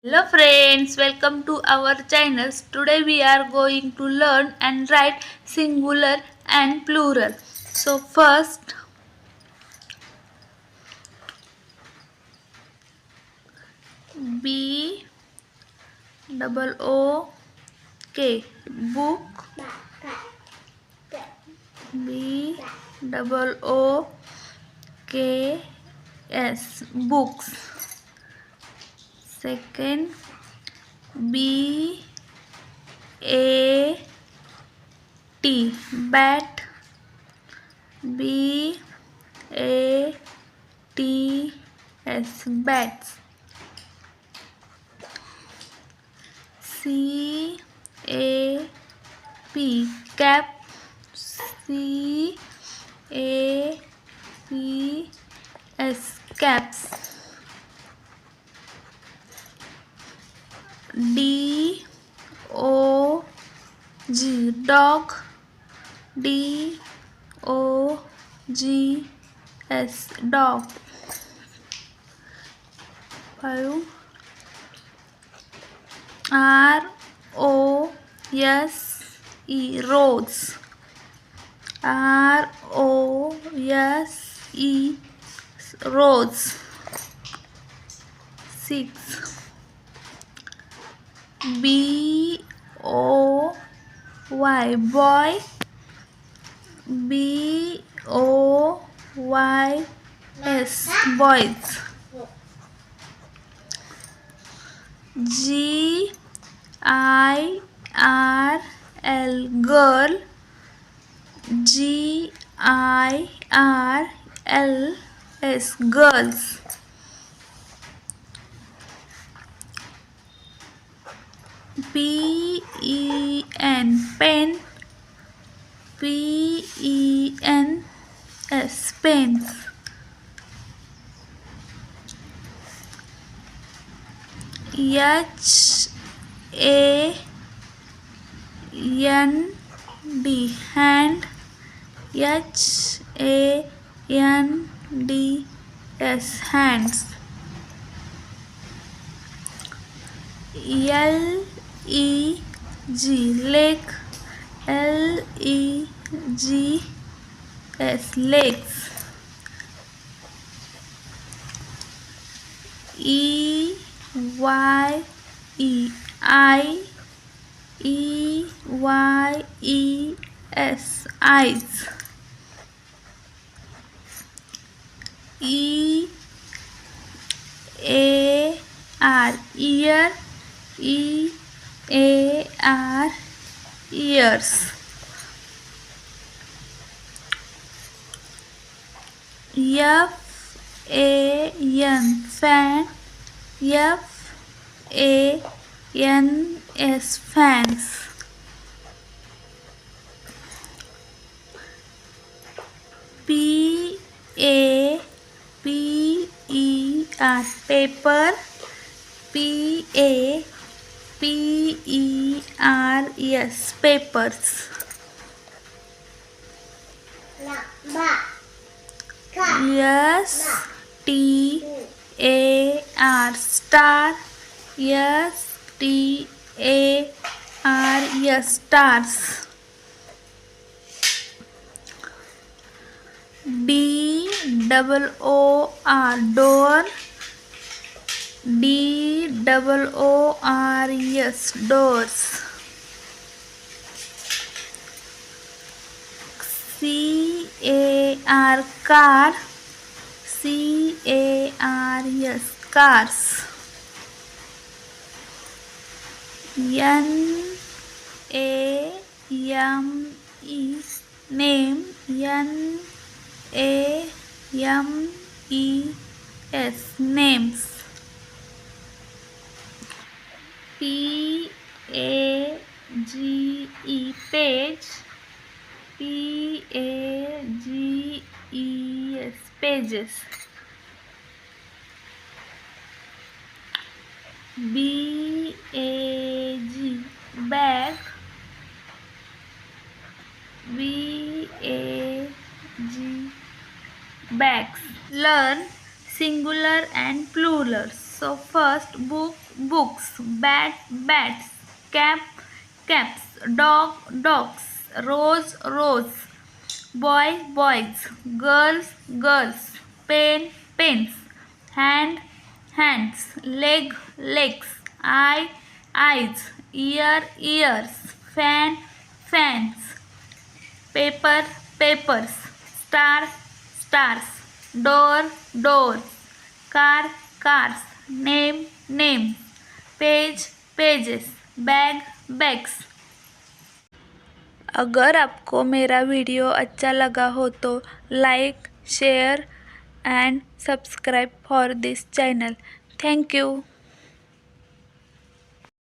Hello friends, welcome to our channel. Today we are going to learn and write singular and plural. So first B double O K book, B double O K S books. Second B A T bat, B A T S bats. C A P cap, C A P S caps. D O G dog, D O G S dog. 5 R O S E rose, R O S E rose. 6 B O Y boy, B O Y S boys. G I R L girl, G I R L S girls. P E N pen, P E N S pens. H A N D hand, H A N D S hands. L E G lake, L E G S legs. E Y E I, E Y E S eyes. E A R ear, E A R ears. F A N fan, F A N S fans. P A P E R paper, P A P E R S papers. S T A R star, S T A R S stars. D double O R door, D double O R S doors. C A R car, C A R S cars. N A M E name, N A M E S names. P A G E page, P A G E S pages. B A G bag, B A G bags. Learn singular and plural. So first book, books, bat, bats, cap, caps, dog, dogs, rose, rose, boy, boys, girls, girls, pen, pens, hand, hands, leg, legs, eye, eyes, ear, ears, fan, fans, paper, papers, star, stars, door, doors, car, cars, name, names, page, pages, bag, bags. अगर आपको मेरा video अच्छा लगा हो तो like, share and subscribe for this channel. Thank you.